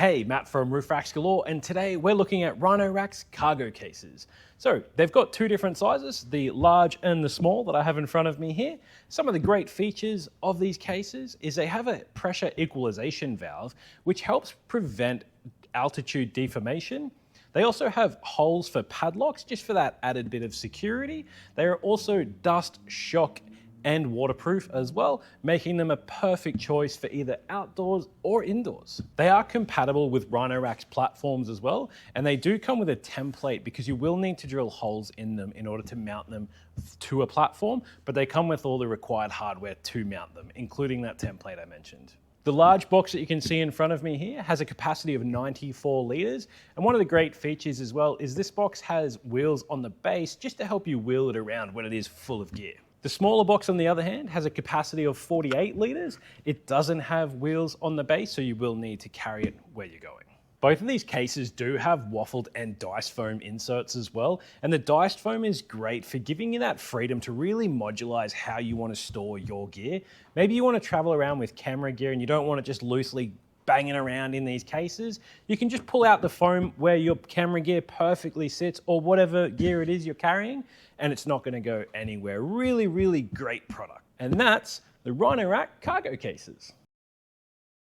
Hey, Matt from Roof Racks Galore, and today we're looking at Rhino-Rack's cargo cases. So they've got two different sizes, the large and the small that I have in front of me here. Some of the great features of these cases is they have a pressure equalization valve, which helps prevent altitude deformation. They also have holes for padlocks, just for that added bit of security. They are also dust, shock, and waterproof as well, making them a perfect choice for either outdoors or indoors. They are compatible with Rhino-Rack's platforms as well, and they do come with a template because you will need to drill holes in them in order to mount them to a platform, but they come with all the required hardware to mount them, including that template I mentioned. The large box that you can see in front of me here has a capacity of 94 litres, and one of the great features as well is this box has wheels on the base just to help you wheel it around when it is full of gear. The smaller box, on the other hand, has a capacity of 48 litres. It doesn't have wheels on the base, so you will need to carry it where you're going. Both of these cases do have waffled and diced foam inserts as well, and the diced foam is great for giving you that freedom to really modularize how you want to store your gear. Maybe you want to travel around with camera gear and you don't want it just loosely banging around in these cases. You can just pull out the foam where your camera gear perfectly sits, or whatever gear it is you're carrying, and it's not going to go anywhere. Really, really great product. And that's the Rhino-Rack Cargo Cases.